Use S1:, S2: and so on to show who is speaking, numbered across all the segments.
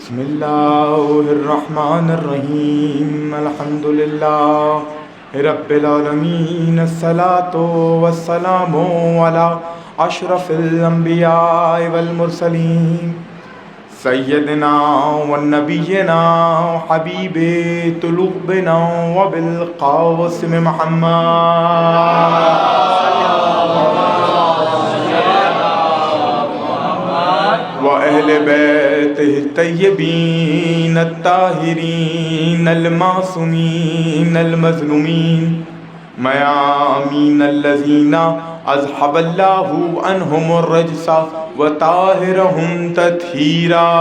S1: بسم اللہ الرحمن الرحیم الحمد للہ رب العالمین الصلاۃ والسلام علی اشرف الانبیاء والمرسلین سیدنا ونبینا حبیب قلوبنا وبالقاسم محمد وأهل بيته الطيبين الطاهرين المعصومين المظلومين ميامين الذين أذهب الله عنهم الرجس وطهرهم تطهيرا.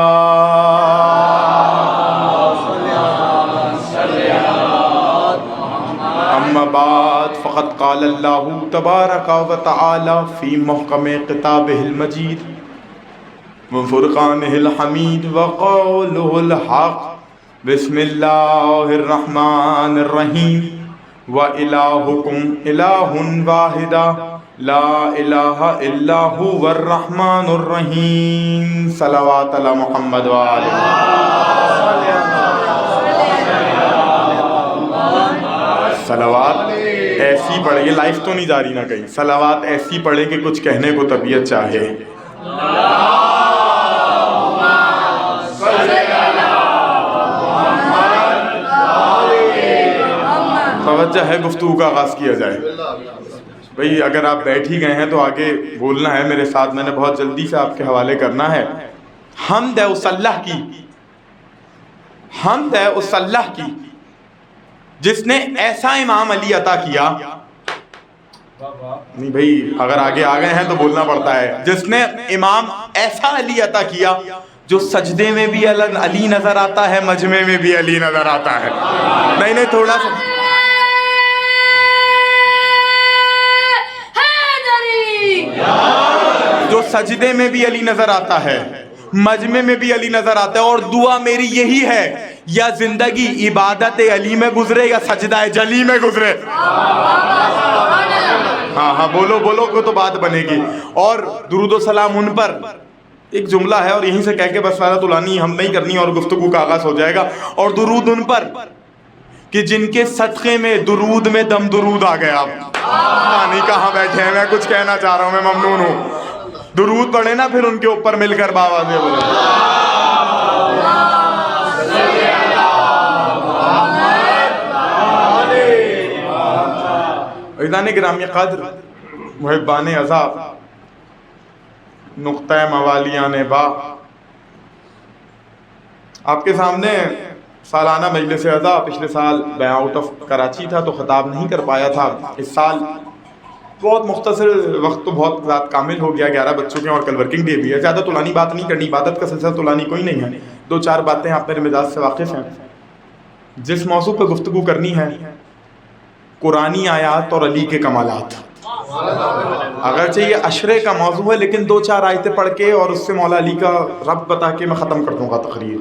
S1: أما بعد فقد قال الله تبارك وتعالى في محكم كتابه المجيد وفرقانه الحمید وقوله الحق بسم اللہ الرحمن الرحیم وإلہکم الہ واحد لا الہ الا هو الرحمن الرحیم. صلوات علی محمد وآلہ. صلوات ایسی پڑھیں، یہ لائف تو نہیں جاری نہ کہیں، صلوات ایسی پڑھیں کہ کچھ کہنے کو طبیعت چاہے. توجہ ہے، گفتگو کا آغاز کیا جائے. بھئی اگر آپ بیٹھ ہی گئے ہیں تو آگے بولنا ہے میرے ساتھ، میں نے بہت جلدی سے آپ کے حوالے کرنا ہے. حمد ہے اس اللہ کی، حمد ہے اس اللہ کی جس نے ایسا امام علی عطا کیا. نہیں بھئی اگر آگے آ گئے ہیں تو بولنا پڑتا ہے. جس نے امام ایسا علی عطا کیا جو سجدے میں بھی علی نظر آتا ہے، مجمع میں بھی علی نظر آتا ہے. نہیں تھوڑا سا جو سجدے میں بھی علی نظر آتا ہے، مجمع میں بھی علی نظر آتا ہے. اور دعا میری یہی ہے، یا زندگی عبادت علی میں گزرے یا سجدہ جلی میں گزرے. ہاں بولو کو تو بات بنے گی. اور درود و سلام ان پر ایک جملہ ہے اور یہیں سے کہہ کے بس سارا تلانی ہم نہیں کرنی اور گفتگو کا آغاز ہو جائے گا. اور درود ان پر کہ جن کے صدقے میں درود میں دم درود آ گیا. نہیں کہاں بیٹھے ہیں، میں کچھ کہنا چاہ رہا ہوں، میں ممنون ہوں. درود پڑھے نا پھر ان کے اوپر مل کر باوازیں بولے. عزیزان گرامی قدر، محبان عزا، نقطہ موالیان با، آپ کے سامنے سالانہ مجلس عزا پچھلے سال میں آؤٹ آف کراچی تھا تو خطاب نہیں کر پایا تھا. اس سال بہت مختصر وقت تو بہت زیادہ کامل ہو گیا، 11 بچوں کے اور کل ورکنگ ڈے بھی ہے. زیادہ طولانی بات نہیں کرنی، عبادت کا سلسلہ طولانی کوئی نہیں ہے. 2-4 باتیں آپ میرے مزاج سے واقف ہیں. جس موضوع پہ گفتگو کرنی ہے، قرآنی آیات اور علی کے کمالات. اگرچہ یہ عشرے کا موضوع ہے لیکن 2-4 آیتیں پڑھ کے اور اس سے مولا علی کا رب بتا کے میں ختم کر دوں گا تقریر.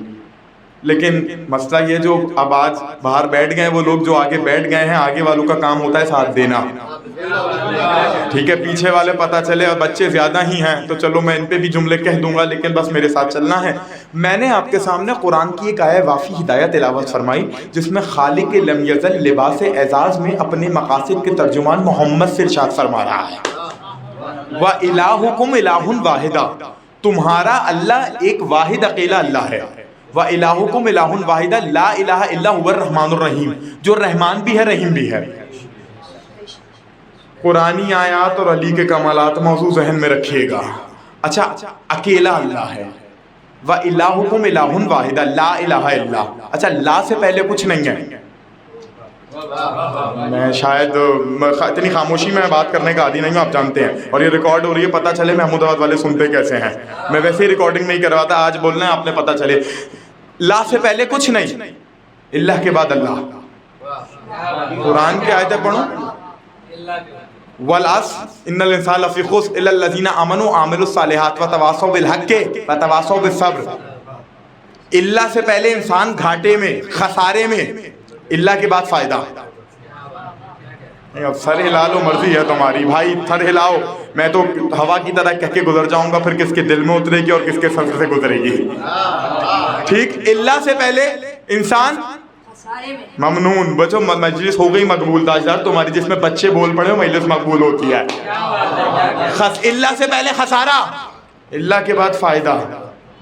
S1: لیکن مسئلہ یہ جو اب آج باہر بیٹھ گئے، وہ لوگ جو آگے بیٹھ گئے ہیں، آگے والوں کا کام ہوتا ہے ساتھ دینا. ٹھیک ہے، پیچھے والے پتہ چلے اور بچے زیادہ ہی ہیں تو چلو میں ان پہ بھی جملے کہہ دوں گا، لیکن بس میرے ساتھ چلنا ہے. میں نے آپ کے سامنے قرآن کی ایک آیہ وافی ہدایت تلاوت فرمائی جس میں خالق لم یزل لباس اعزاز میں اپنے مقاصد کے ترجمان محمد سے ارشاد فرما رہا ہے، وَإِلَٰهُكُمْ إِلَٰهٌ وَاحِدٌ، تمہارا اللہ ایک واحد اکیلا اللہ ہے. وَإِلَٰهُكُمْ إِلَٰهٌ وَاحِدٌ لَا إِلَٰهَ إِلَّا هُوَ الرَّحْمَٰنُ الرَّحِيمُ، جو رحمان بھی ہے رحیم بھی ہے. قرآنی آیات اور علی کے کمالات موضوع ذہن میں رکھیے گا. اچھا، اکیلا اللہ ہے. وَإِلَٰهُكُمْ إِلَٰهٌ وَاحِدٌ لَا إِلَٰهَ إِلَّا، اچھا لا سے پہلے کچھ نہیں ہے. میں شاید اتنی خاموشی میں بات کرنے کا عادی نہیں ہوں، آپ جانتے ہیں، اور یہ ریکارڈ ہو رہی ہے، پتہ چلے محمود آباد والے سنتے کیسے ہیں. میں ویسے ہی ریکارڈنگ نہیں کرواتا، آج بولنا ہے آپ نے پتہ چلے. لا سے پہلے کچھ نہیں، اللہ کے بعد اللہ. قرآن کی آیتیں پڑھو، وَالْعَصْرِ إِنَّ الْإِنسَانَ لَفِي خُسْرٍ إِلَّا الَّذِينَ آمَنُوا وَعَمِلُوا الصَّالِحَاتِ وَتَوَاصَوْا بِالْحَقِّ وَتَوَاصَوْا بِالصَّبْرِ. اللہ سے پہلے انسان گھاٹے میں، خسارے میں، اللہ کے بعد فائدہ. اب سر ہلا لو، مرضی ہے تمہاری بھائی، سر ہلاؤ، میں تو ہوا کی طرح کہہ کے گزر جاؤں گا، پھر کس کے دل میں اترے گی اور کس کے سر سے گزرے گی. ٹھیک، اللہ سے پہلے انسان ممنون. بچو مجلس ہو گئی مقبول تاجدار تمہاری، جس میں بچے بول پڑے ہو مجلس مقبول ہوتی ہے. اللہ سے پہلے خسارہ، اللہ کے بعد فائدہ.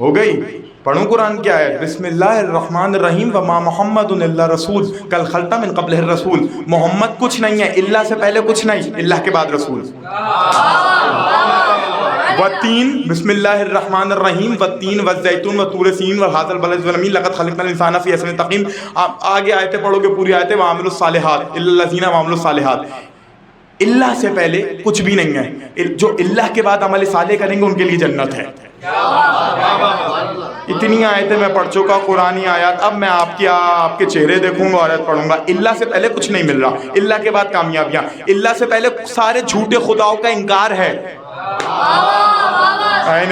S1: ہو گئی. پڑھوں قرآن کیا ہے؟ بسم اللہ الرحمن الرحیم وما محمد الا رسول قد خلت من قبلہ الرسول. محمد کچھ نہیں ہے، اللہ سے پہلے کچھ نہیں، اللہ کے بعد رسول. والتین، بسم اللہ الرحمن الرحیم، والتین والزیتون وطور سین وہذا البلد الامین لقد خلقنا الانسان فی احسن تقویم. آپ آگے آیتیں پڑھو گے پوری آیتیں، وعملوا الصالحات الا الذین وعملوا الصالحات. اللہ سے پہلے کچھ بھی نہیں ہے، جو اللہ کے بعد عمل صالح کریں گے ان کے لیے جنت ہے. اتنی آیتیں میں پڑھ چکا، قرآنی آیات. اب میں آپ کے چہرے دیکھوں گا، آیت پڑھوں گا. اللہ سے پہلے کچھ نہیں مل رہا، اللہ کے بعد کامیابیاں. اللہ سے پہلے سارے جھوٹے خداؤں کا انکار ہے.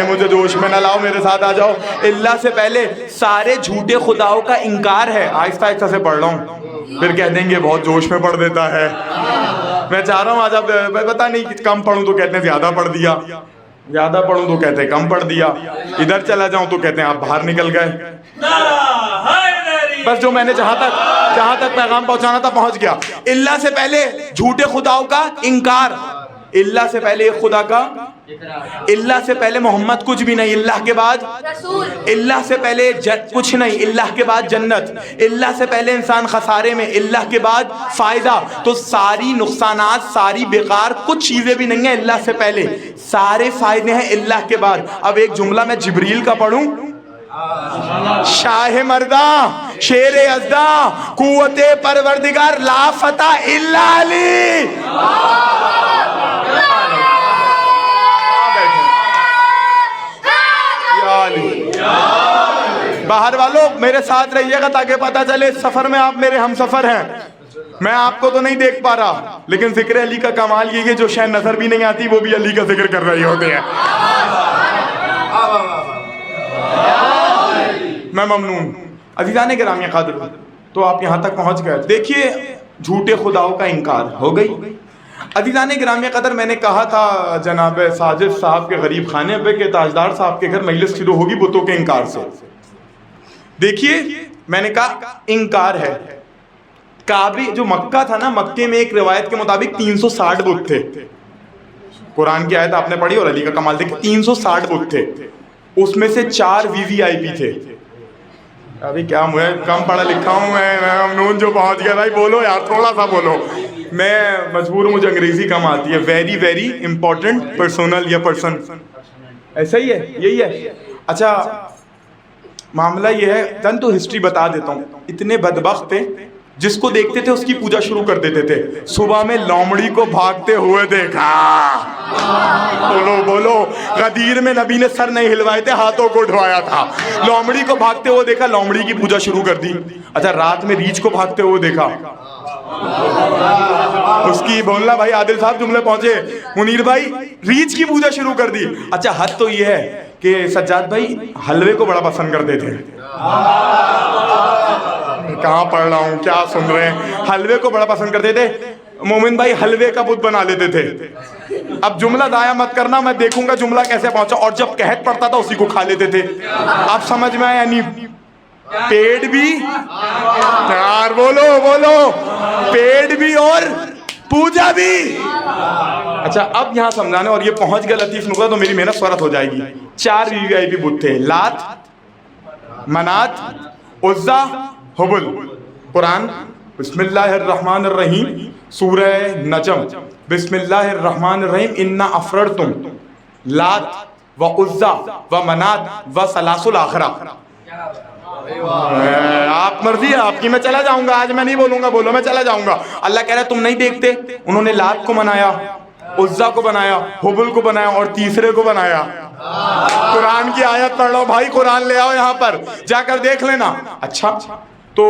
S1: مجھے جوش میں نہ لاؤ، میرے ساتھ آ جاؤ. اللہ سے پہلے سارے جھوٹے خداؤں کا انکار ہے. آہستہ آہستہ سے پڑھ رہا ہوں، پھر کہہ دیں گے بہت جوش میں پڑھ دیتا ہے. میں چاہ رہا ہوں آج آپ پتہ نہیں، کم پڑھوں تو کہتے ہیں زیادہ پڑھ دیا، زیادہ پڑھوں تو کہتے ہیں کم پڑھ دیا، ادھر چلا جاؤں تو کہتے ہیں آپ باہر نکل گئے. بس جو میں نے جہاں تک پیغام پہنچانا تھا پہنچ گیا. اللہ سے پہلے جھوٹے خداؤں کا انکار، اللہ سے پہلے ایک خدا کا، اللہ سے پہلے محمد کچھ بھی نہیں، اللہ کے بعد رسول. اللہ سے پہلے کچھ نہیں، اللہ کے بعد جنت. اللہ سے پہلے انسان خسارے میں، اللہ کے بعد فائدہ. تو ساری نقصانات، ساری بیکار کچھ چیزیں بھی نہیں ہیں اللہ سے پہلے، سارے فائدے ہیں اللہ کے بعد. اب ایک جملہ میں جبریل کا پڑھوں، شاہ مردہ، شیر ازدہ، قوت پروردگار، لا فتح الا علی. باہر والوں میرے ساتھ رہیے گا تاکہ پتہ چلے اس سفر میں آپ میرے ہم سفر ہیں. میں آپ کو تو نہیں دیکھ پا رہا، لیکن ذکر علی کا کمال یہ ہے جو شے نظر بھی نہیں آتی وہ بھی علی کا ذکر کر رہے ہوتے ہیں. میں ممنون. عزیزان گرامی قدر، تو آپ یہاں تک پہنچ گئے. دیکھیے جھوٹے خداؤں کا انکار ہو گئی. عزیزان گرامی قدر، میں نے کہا تھا جناب ساجد صاحب کے غریب خانے پہ کہ تاجدار صاحب کے گھر مجلس شروع ہوگی بتوں کے انکار سے. دیکھیے میں نے کہا انکار ہے. کعبے جو مکہ تھا نا، مکے میں ایک روایت کے مطابق 360 بت تھے. قرآن کی آیت آپ نے پڑھی اور علی کا کمال دیکھیں، 360 بت تھے. اس میں سے 4 VVIP تھے. ابھی کیا میں کم پڑھا لکھا ہوں، میں ممنون جو پہنچ گیا. بھائی بولو یار، تھوڑا سا بولو. میں مجبور ہوں، مجھے انگریزی کم آتی ہے. ویری ویری امپورٹنٹ پرسونل یا پرسن، ایسا ہی ہے، یہی ہے. اچھا معاملہ یہ ہے، چند تو ہسٹری بتا دیتا ہوں. اتنے بدبخت تھے، جس کو دیکھتے تھے اس کی پوجا شروع کر دیتے تھے. صبح میں لومڑی کو بھاگتے ہوئے دیکھا. بولو بولو. غدیر میں نبی نے سر نہیں ہلوائے تھے، ہاتھوں کو اٹھوایا تھا. لومڑی کو بھاگتے ہوئے دیکھا، لومڑی کی پوجا شروع کر دی. اچھا رات میں ریچھ کو بھاگتے ہوئے دیکھا، اس کی بولنا بھائی عادل صاحب جملے پہنچے، منیر بھائی ریچھ کی پوجا شروع کر دی. اچھا حد تو یہ ہے کہ سجاد بھائی حلوے کو بڑا پسند کرتے تھے. کہاں پڑھ رہا ہوں، کیا سن رہے ہیں؟ حلوے کو بڑا پسند کرتے تھے. مومن بھائی حلوے کا بت بنا لیتے تھے. اب جملہ ضائع مت کرنا، میں دیکھوں گا جملہ کیسے پہنچا. اور جب قحط پڑتا تھا اسی کو کھا لیتے تھے. آپ سمجھ میں آیا؟ یعنی پیٹ بھی، یار بولو بولو، پیٹ بھی اور پوجا بھی. اچھا اب یہاں سمجھانے، اور یہ پہنچ گیا لطیف نقطہ تو میری محنت سورت ہو جائے گی. 4 VVIP بت تھے، لات، منات، عزا، حبل. قرآن بسم اللہ الرحمن الرحیم، سورہ نجم، بسم اللہ الرحمن الرحیم، انا افررتم لات و عزا و منات و ثلاث الاخرہ. آپ مرضی ہے آپ کی، میں چلا جاؤں گا. آج میں نہیں بولوں گا، بولو میں چلا جاؤں گا. اللہ کہہ رہا ہے تم نہیں دیکھتے، انہوں نے لات کو بنایا، عزا کو بنایا، حبل کو بنایا اور تیسرے کو بنایا. قرآن کی آیت پڑھ لو بھائی، قرآن لے آؤ یہاں پر جا کر دیکھ لینا. اچھا تو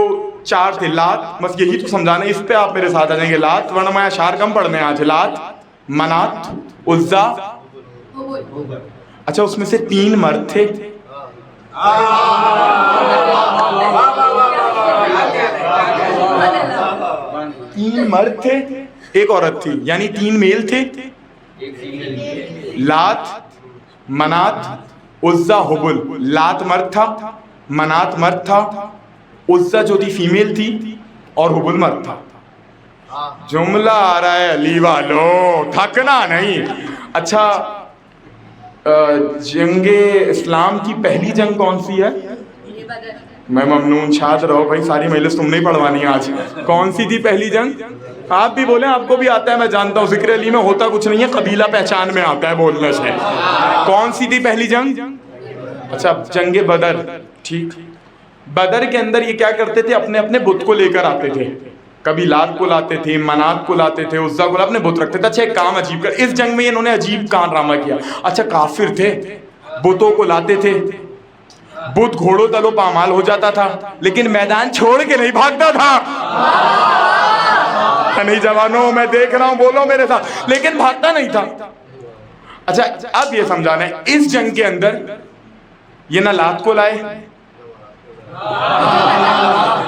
S1: 4 تھے لات، بس یہی تو سمجھانا ہے، اس پہ آپ میرے ساتھ آ جائیں گے. لات، ورنہ میں اشعار کم پڑھنے آج. لات، منات، عزا. اچھا اس میں سے 3 مرد تھے. 3 مرد تھے ایک عورت تھی، یعنی 3 میل تھے، لات، منات، عزا، حبل۔ لات مرد تھا، منات مرد تھا، عزا جو تھی فیمیل تھی، اور حبل مرد تھا۔ جملہ آ رہا ہے علی والو، تھکنا نہیں۔ اچھا، جنگ اسلام کی پہلی جنگ کون سی ہے؟ میں ممنون، شاد رہو بھائی، ساری مجلس تم نہیں پڑھوانی آج۔ کون سی تھی پہلی جنگ؟ آپ بھی بولیں، آپ کو بھی آتا ہے، میں جانتا ہوں، ذکر علی میں ہوتا کچھ نہیں ہے، قبیلہ پہچان میں آتا ہے بولنے سے۔ کون سی تھی پہلی جنگ؟ اچھا، جنگ بدر، ٹھیک۔ بدر کے اندر یہ کیا کرتے تھے؟ اپنے اپنے بت کو لے کر آتے تھے، کبھی لات کو لاتے تھے، منات کو لاتے تھے، عزا کو اپنے بت رکھتے تھے۔ اچھا، ایک کام عجیب کر، اس جنگ میں انہوں نے عجیب کارنامہ کیا۔ اچھا، کافر تھے، بتوں کو لاتے تھے، بت گھوڑوں تلو پامال ہو جاتا تھا، لیکن میدان چھوڑ کے نہیں بھاگتا تھا۔ نہیں جوانوں، میں دیکھ رہا ہوں، بولو میرے ساتھ، لیکن بھاگتا نہیں تھا۔ اچھا، اب یہ سمجھانا ہے، اس جنگ کے اندر یہ نہ لات کو لائے،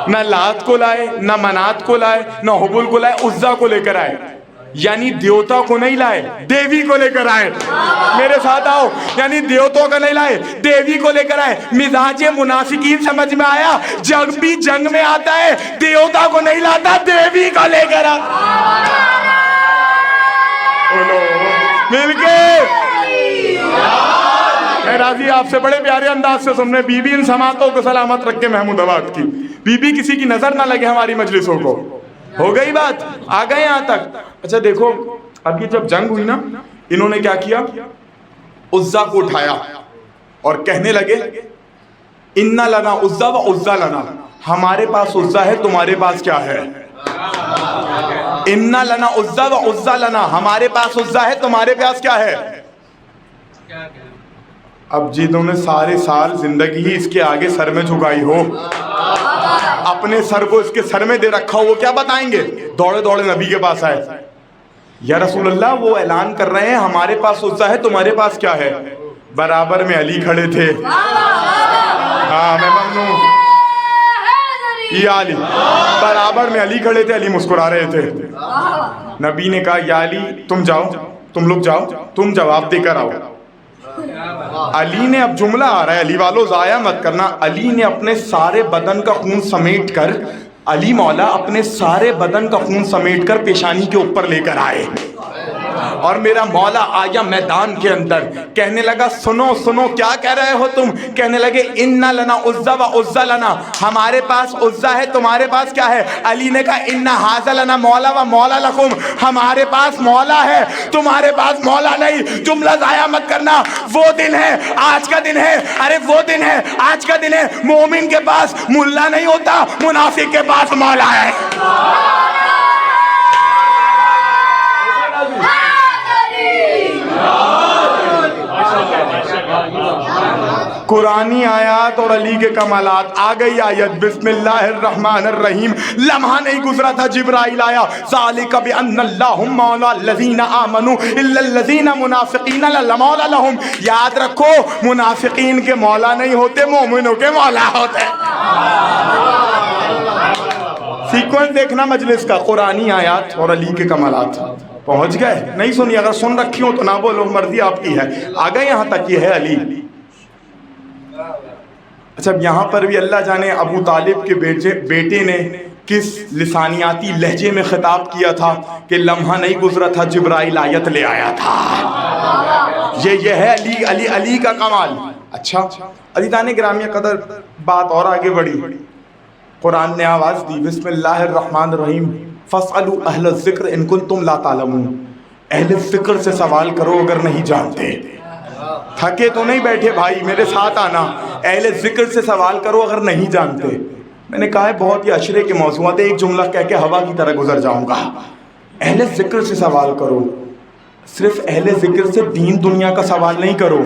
S1: نہ لات کو لائے، نہ منات کو لائے، نہ حبل کو لائے، عزا کو لے کر آئے، یعنی دیوتا کو نہیں لائے، دیوی کو لے کر آئے۔ میرے ساتھ آؤ، یعنی دیوتوں کو نہیں لائے، دیوی کو لے کر آئے۔ مزاج منافقین سمجھ میں آیا؟ جب بھی جنگ میں آتا ہے دیوتا کو نہیں لاتا، دیوی کو لے کر آتا۔ مل کے میں راضی آپ سے بڑے پیارے انداز سے سننے۔ بی بی ان سماعتوں کو سلامت رکھ کے محمود آباد کی، بی بی کسی کی نظر نہ لگے ہماری مجلسوں کو۔ ہو گئی بات، آ گئے یہاں تک۔ اچھا دیکھو، اب یہ جب جنگ ہوئی نا، انہوں نے کیا کیا؟ عزا کو اٹھایا اور کہنے لگے اِنَّ لَنَا عزا و عزا لَنَا، ہمارے پاس عزا ہے، تمہارے پاس کیا ہے؟ اِنَّ لَنَا عزا و عزا لَنَا، ہمارے پاس عزا ہے، تمہارے پاس کیا ہے؟ اب جنہوں نے سارے سال زندگی ہی اس کے آگے سر میں جھکائی ہو، اپنے سر کو اس کے سر میں دے رکھا ہو، وہ کیا بتائیں گے؟ دوڑے دوڑے نبی کے پاس آئے، یا رسول اللہ وہ اعلان کر رہے ہیں ہمارے پاس عزا ہے، تمہارے پاس کیا ہے؟ برابر میں علی کھڑے تھے۔ ہاں میں ممنون، یا علی، برابر میں علی کھڑے تھے، علی مسکرا رہے تھے۔ نبی نے کہا یا علی تم جاؤ، تم لوگ جاؤ، تم جواب دے کر آؤ۔ علی نے، اب جملہ آ رہا ہے علی والو، ضائع مت کرنا، علی نے اپنے سارے بدن کا خون سمیٹ کر، علی مولا اپنے سارے بدن کا خون سمیٹ کر پیشانی کے اوپر لے کر آئے، اور میرا مولا آیا میدان کے اندر، کہنے لگا سنو سنو، کیا کہہ رہے ہو تم؟ کہنے لگے اِنَّ لَنَا عزا و عزا لَنَا، ہمارے پاس عزا ہے، تمہارے پاس کیا ہے؟ علی نے کہا اِنَّ حَاذَا لَنَا مولا و مولا لَكُمْ، ہمارے پاس مولا ہے، تمہارے پاس مولا نہیں۔ جملہ ضائع مت کرنا، وہ دن ہے، آج کا دن ہے، ارے وہ دن ہے، آج کا دن ہے، مومن کے پاس ملا نہیں ہوتا، منافق کے پاس مولا ہے۔ قرآنی آیات اور علی کے کمالات۔ آ گئی آیت، بسم اللہ الرحمن الرحیم، لمحہ نہیں گزرا تھا جبرائیل آیا، ذالک بأن اللہ مولا الذین آمنوا الا الذین منافقین لا مولا لہم۔ یاد رکھو، منافقین کے مولا نہیں ہوتے، مومنوں کے مولا ہوتے۔ سیکوینس دیکھنا مجلس کا، قرآنی آیات اور علی کے کمالات۔ پہنچ گئے؟ نہیں سنی؟ اگر سن رکھی ہوں تو نہ بولو، مرضی آپ کی ہے۔ آ گئے یہاں تک، یہ ہے علی۔ اچھا، یہاں پر بھی اللہ جانے ابو طالب کے بیٹے نے کس لسانیاتی لہجے میں خطاب کیا تھا کہ لمحہ نہیں گزرا تھا جبرائیل آیت لے آیا تھا۔ یہ ہے علی، علی علی کا کمال۔ اچھا عزیزان گرامی قدر، بات اور آگے بڑھی، قرآن نے آواز دی، بسم اللہ الرحمن الرحیم، فاسألوا اہل الذکر ان کنتم لا تعلمون، اہل ذکر سے سوال کرو اگر نہیں جانتے۔ تھکے تو نہیں بیٹھے بھائی، میرے ساتھ آنا، اہل ذکر سے سوال کرو اگر نہیں جانتے۔ میں نے کہا ہے بہت ہی اشرے کے موضوعات، ایک جملہ کہہ کے ہوا کی طرح گزر جاؤں گا۔ اہل ذکر سے سوال کرو، صرف اہل ذکر سے دین دنیا کا سوال نہیں کرو۔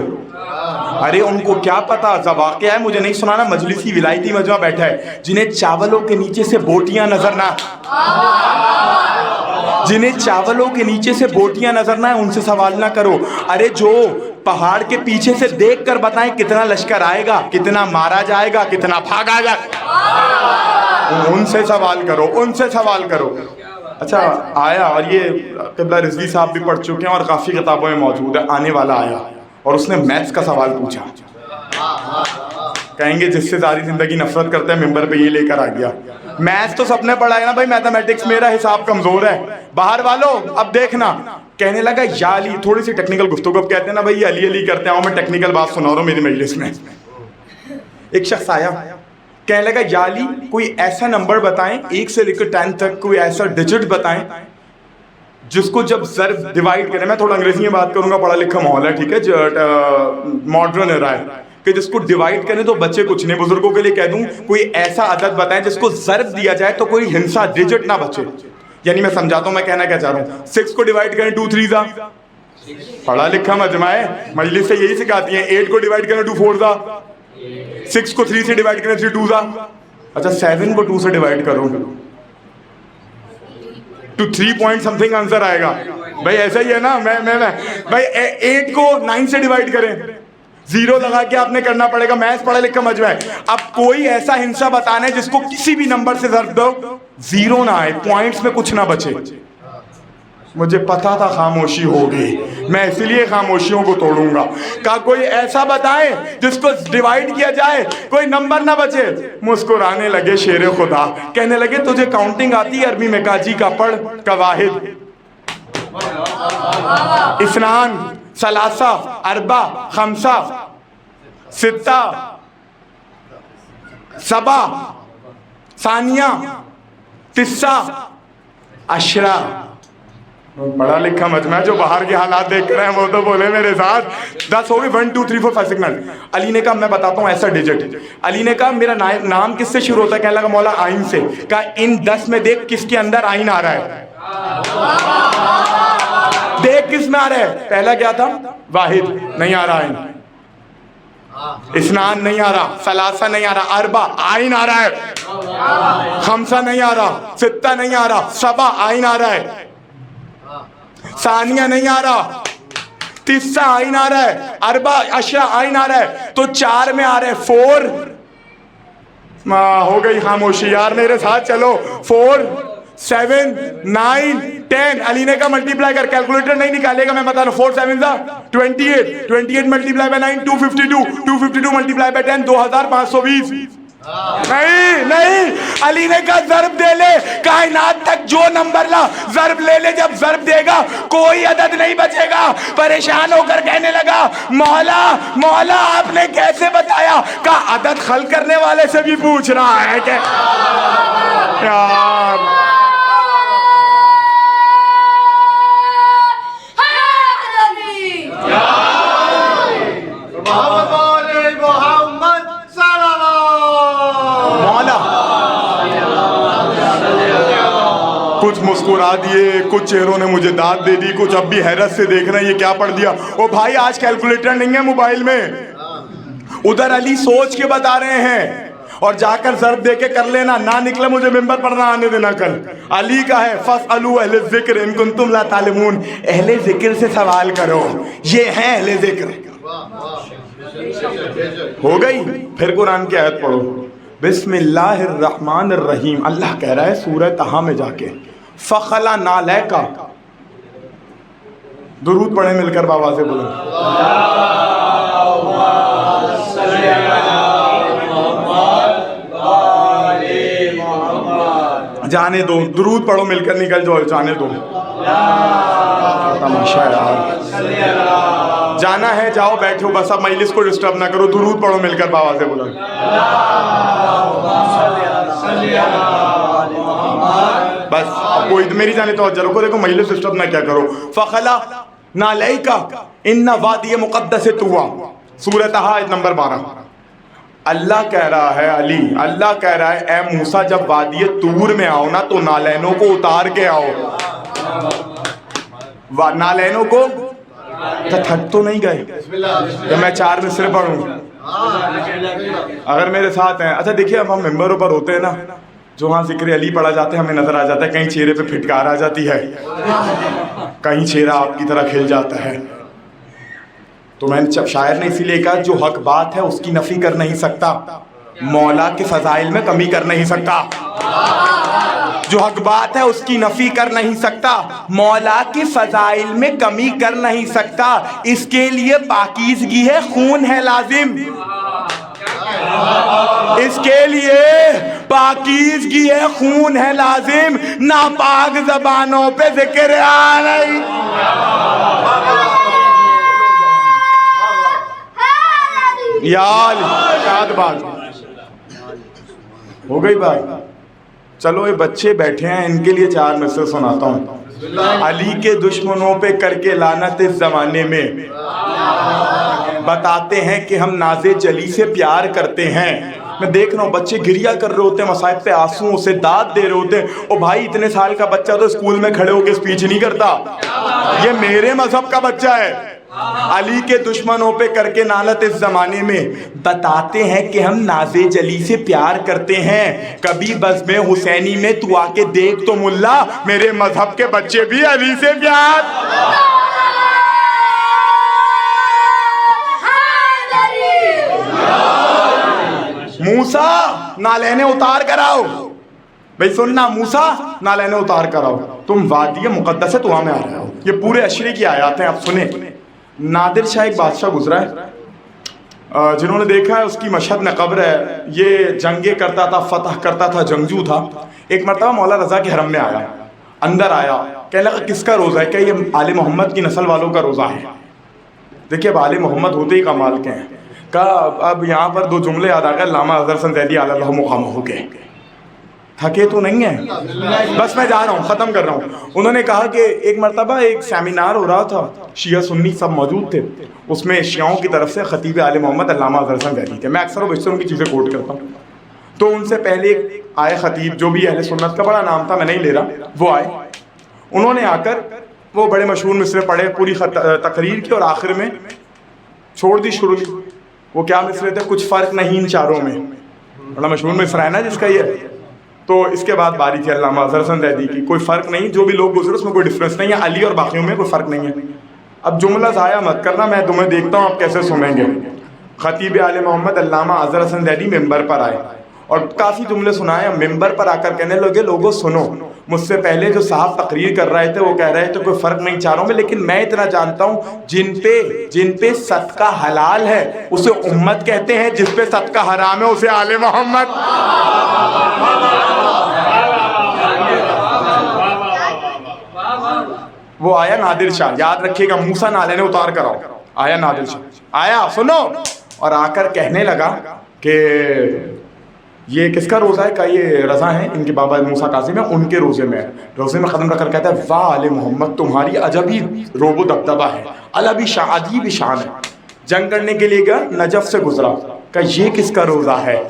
S1: ارے ان کو کیا پتا، واقعہ ہے، مجھے نہیں سنانا، مجلسی ولایتی مجمع بیٹھا ہے، جنہیں چاولوں کے نیچے سے بوٹیاں نظر نہ، جنہیں چاولوں کے نیچے سے بوٹیاں نظر نہ، ان سے سوال نہ کرو۔ ارے جو پہاڑ کے پیچھے سے دیکھ کر بتائیں کتنا لشکر آئے گا، کتنا مارا جائے گا، کتنا بھاگا جائے گا، ان سے سوال کرو، ان سے سوال کرو۔ اچھا آیا, اور یہ قبلہ رضوی صاحب بھی پڑھ چکے ہیں اور کافی کتابوں میں موجود ہے, آنے والا آیا اور اس نے میتھس کا سوال پوچھا. کہیں گے جس سے ساری زندگی نفرت کرتے ہیں ممبر پہ یہ لے کر آ گیا. میتھس تو سب نے پڑھا ہے نا بھائی, میتھمیٹکس میرا حساب کمزور ہے. باہر والوں اب دیکھنا, کہنے لگا یا علی, تھوڑی سی ٹیکنیکل گفتگو اب کہتے ہیں نا بھائی یہ علی علی کرتے ہیں, میں ٹیکنیکل بات سنا رہا ہوں میری مجلس میں. ایک شخص آیا کہنے لگا یا علی کوئی ایسا نمبر بتائیں 1 سے لے کر 10 تک, کوئی ایسا ڈیجٹ بتائیں جس کو جب ضرب ڈیوائڈ کریں, میں تھوڑا انگریزی میں بات کروں گا, پڑھا لکھا ماحول ہے ٹھیک ہے, ماڈرن ایرا ہے, کہ جس کو ڈیوائڈ کریں تو بچے کچھ نہیں. بزرگوں کے لیے کہہ دوں کوئی ایسا عدد بتائیں جس کو ضرب دیا جائے تو کوئی ہنسا ڈیجٹ نہ بچے. یعنی میں سمجھاتا ہوں, میں کہنا کیا چاہ رہا ہوں, 6 کو ڈیوائڈ کریں 2 3 پڑھا لکھا مجمع ہے, مجلس سے یہی سکھاتی ہیں. 8 کو ڈیوائڈ کریں 2 4 6 کو 3 سے ڈیوائڈ کریں 3 2. اچھا 7 کو 2 سے ڈیوائڈ کرو تو 3 پوائنٹ سم تھنگ آنسر آئے گا. بھائی ایسا ہی ہے نا, میں بھائی 8 کو 9 سے ڈیوائڈ کریں, 0 لگا کے آپ نے کرنا پڑے گا. میتھس پڑھا لکھا مجمع ہے. اب کوئی ایسا ہنسا بتانا ہے جس کو کسی بھی نمبر سے ضرب دو 0 نہ آئے, پوائنٹس میں کچھ نہ بچے. مجھے پتا تھا خاموشی ہوگی, میں اسی لیے خاموشیوں کو توڑوں گا. کہا کوئی ایسا بتائیں جس کو ڈیوائڈ کیا جائے کوئی نمبر نہ بچے. مسکرانے لگے شیر خدا, کہنے لگے تجھے کاؤنٹنگ آتی ہے عربی میں؟ کہا جی. کا پڑھ قواہد, اثنان, ثلاثہ, اربع, خمسہ, ستہ, سبع, ثانیہ, تسعہ, عشرہ. بڑا لکھا مجمع جو باہر کے حالات دیکھ کر ہیں وہ تو بولے میرے ساتھ 10 ہو گئے. 1 2 3 4 5 6 9. علی نے کہا میں بتاتا ہوں ایسا ڈیجٹ. علی نے کہا میرا نام کس سے شروع ہوتا ہے؟ کہنے لگا مولا آئین سے. کہا ان 10 میں دیکھ کس کے اندر آئین آ رہا ہے, دیکھ کس میں آ رہا ہے. پہلا کیا تھا؟ واحد, نہیں آ رہا آئین. اثنان نہیں آ رہا, ثلاثہ نہیں آ رہا, اربع آئین آ رہا ہے, خمسہ نہیں آ رہا, ستہ نہیں آ رہا, سبع آئین آ رہا ہے, ثانیہ نہیں آ رہا, تیسرا آئین آ رہا ہے, اربع عشرہ آئین آ رہا ہے. تو 4 میں آ رہا ہے 4. ہو گئی خاموشی یار, میرے ساتھ چلو. 4 7 9 10. علی نے کہا ملٹی پلائی کر. کیلکولیٹر نہیں نکالے گا, میں بتا رہا ہوں. 4 7 28, 28 multi ply by 9 252, 252 multi ply by 10 2520. نہیں, علی نے کہا ضرب دے لے, کائنات تک جو نمبر لا ضرب لے لے. جب ضرب دے گا کوئی عدد نہیں بچے گا. پریشان ہو کر کہنے لگا مولا آپ نے کیسے بتایا؟ کہا عدد خلق کرنے والے سے بھی پوچھ رہا ہے کہ یار کچھ مسکرا دیے, کچھ چہروں نے مجھے داد دے دی, کچھ اب بھی حیرت سے دیکھ رہے ہیں یہ کیا پڑھ دیا. او بھائی آج کیلکولیٹر نہیں ہے موبائل میں, ادھر علی سوچ کے بتا رہے ہیں, اور جا کر ضرب دے کے کر لینا. نہ نکلے مجھے ممبر پر نہ آنے دینا کل. علی کا ہے فاسألوا اہل الذکر ان کنتم لا تعلمون, اہل ذکر سے سوال کرو, یہ ہیں اہل ذکر. ہو گئی. پھر قرآن کی آیت پڑھو, بسم اللہ الرحمن الرحیم. اللہ کہہ رہا ہے سورہ طہ میں جا کے فخلا نالیکا. درود پڑھیں مل کر بابا سے بولیں. جانے دو, درود پڑھو مل کر, نکل جاؤ, جانے دو. تماشا یار, جانا ہے جاؤ, بیٹھو بس, اب مجلس کو ڈسٹرب نہ کرو. درود پڑھو مل کر بابا سے بولیں. بس کوئی میری جانے توجہ رکھو, دیکھو مجلس ڈسٹرب نہ کیا کرو. فخلا نالیکا ان وادی مقدس طویٰ, سورہ طہ آیت نمبر 12. اللہ کہہ رہا ہے علی, اللہ کہہ رہا ہے اے موسیٰ جب وادی طور میں آؤ نا تو نالینوں کو اتار کے آؤ. نالینوں کو تھک تو نہیں گئے کہ میں 4 مصرے پڑھوں اگر میرے ساتھ ہیں. اچھا دیکھیے اب ہم ممبروں پر ہوتے ہیں نا, جو وہاں ذکر علی پڑھا جاتا ہے ہمیں نظر آ جاتا ہے, کہیں چہرے پہ پھٹکار آ جاتی ہے, کہیں چہرہ آپ کی طرح کھل جاتا ہے. تو میں نے شاعر نے اسی لیے کہا جو حق بات ہے اس کی نفی کر نہیں سکتا. مولا کے فضائل میں کمی کر نہیں سکتا، جو حق بات ہے اس کی نفی کر نہیں سکتا، مولا کے فضائل میں کمی کر نہیں سکتا، اس کے لیے پاکیزگی ہے، خون ہے لازم، اس کے لیے پاکیزگی ہے، خون ہے لازم، ناپاک زبانوں پہ ذکر آ رہی۔ یا شاد بات ہو گئی بات۔ چلو یہ بچے بیٹھے ہیں، ان کے لیے 4 مصرع سناتا ہوں۔ علی کے دشمنوں پہ کر کے لعنت اس زمانے میں، بتاتے ہیں کہ ہم ناز جلی سے پیار کرتے ہیں۔ میں دیکھ رہا ہوں بچے گریا کر رہے ہوتے ہیں، مصائب پہ آنسوؤں سے داد دے رہے ہوتے ہیں۔ او بھائی اتنے سال کا بچہ تو اسکول میں کھڑے ہو کے اسپیچ نہیں کرتا، یہ میرے مذہب کا بچہ ہے۔ علی کے دشمنوں پہ کر کے لعنت اس زمانے میں، بتاتے ہیں کہ ہم ناز جلی سے پیار کرتے ہیں۔ کبھی بزم حسینی میں تو آ کے دیکھ تو ملا، میرے مذہب کے بچے بھی علی سے پیار۔ موسیٰ نالینِ اتار کر آؤ، بھئی سننا، موسیٰ نالینِ اتار کر آؤ، تم وادی مقدس تو میں آ رہے ہو۔ یہ پورے عشرے کی آیات ہیں، اب سنیں۔ نادر شاہ ایک بادشاہ گزرا ہے، جنہوں نے دیکھا ہے اس کی مشہد میں قبر ہے، یہ جنگیں کرتا تھا، فتح کرتا تھا، جنگجو تھا۔ ایک مرتبہ مولا رضا کے حرم میں آیا، اندر آیا، کہنے لگا کس کا روزہ ہے؟ کہ یہ آل محمد کی نسل والوں کا روزہ ہے۔ دیکھیں اب آل محمد ہوتے ہی کمال کے ہیں۔ کہا اب یہاں پر 2 جملے یاد آ گئے، علامہ اظہر حسن زیدی علی اللہ مقامہ ہو گئے، تھکے تو نہیں ہیں؟ بس میں جا رہا ہوں، ختم کر رہا ہوں۔ انہوں نے کہا کہ ایک مرتبہ ایک سیمینار ہو رہا تھا، شیعہ سنی سب موجود تھے، اس میں شیعوں کی طرف سے خطیب آل محمد علامہ اظہر حسن زیدی تھے۔ میں اکثر و بیشتر ان کی چیزیں کوٹ کرتا ہوں۔ تو ان سے پہلے آئے خطیب، جو بھی اہل سنت کا بڑا نام تھا، میں نہیں لے رہا، وہ آئے۔ انہوں نے آ کر وہ بڑے مشہور مصرے پڑھے پوری تقریر کی، اور آخر میں چھوڑ دی شروع۔ وہ کیا مصرے تھے؟ کچھ فرق نہیں ان چاروں میں، بڑا مشہور مصرع ہے نا جس کا یہ۔ تو اس کے بعد باری تھی علامہ اظہر حسن زیدی کی، کوئی فرق نہیں، جو بھی لوگ گزرے اس میں کوئی ڈفرنس نہیں ہے، علی اور باقیوں میں کوئی فرق نہیں ہے۔ اب جملہ ضائع مت کرنا، میں تمہیں دیکھتا ہوں آپ کیسے سنیں گے۔ خطیب آل محمد علامہ اظہر حسن زیدی ممبر پر آئے اور کافی جملے سنائے۔ ممبر پر آ کر کہنے لگے لوگوں سنو، مجھ سے پہلے جو صاحب تقریر کر رہے تھے وہ کہہ رہے تھے کوئی فرق نہیں چاروں میں، لیکن میں اتنا جانتا ہوں جن پہ صدقہ حلال ہے اسے امت کہتے ہیں، جس پہ صدقہ حرام ہے اسے آل محمد۔ وہ آیا نادر شاہ، یاد رکھیے گا، موسیٰ نالے نے اتار کر آؤ، آیا نادر شاہ، آیا سنو، اور آ کر کہنے لگا کہ یہ کس کا روزہ ہے؟ کہ یہ رضا ہیں ان کے بابا موسیٰ کاظم ہیں، ان کے روزے میں ختم رکھ کر کہتا ہے واہ آل محمد تمہاری عجب ہی روب و دبدبہ ہے، عجب ہی شان ہے۔ جنگ کرنے کے لیے گیا، نجف سے گزرا، کہ یہ کس کا روزہ ہے؟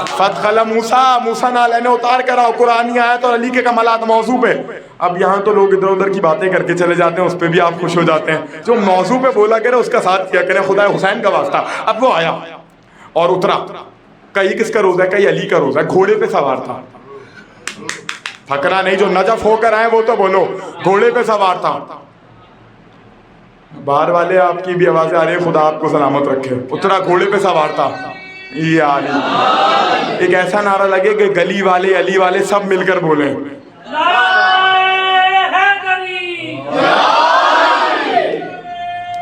S1: فتخلا موسیٰ نالے نے اتار کر آؤ، قرآنی آیت اور علی کے کمالات موضوع پہ۔ اب یہاں تو لوگ ادھر ادھر کی باتیں کر کے چلے جاتے ہیں، اس پہ بھی آپ خوش ہو جاتے ہیں، جو موضوع پہ بولا کرے اس کا ساتھ کیا کریں، خدا حسین کا واسطہ۔ اب وہ آیا اور اترا، کہ یہ کس کا روزہ ہے؟ کہ یہ علی کا روزہ ہے، گھوڑے پہ سوار تھا، پھکرا نہیں، جو نجف ہو کر آئے وہ تو بولو، گھوڑے پہ سوار تھا۔ باہر والے آپ کی بھی آوازیں آ رہی ہے، خدا آپ کو سلامت رکھے۔ اترا، گھوڑے پہ سوار تھا، یہ علی۔ ایک ایسا نعرہ لگے کہ گلی والے علی والے سب مل کر بولیں،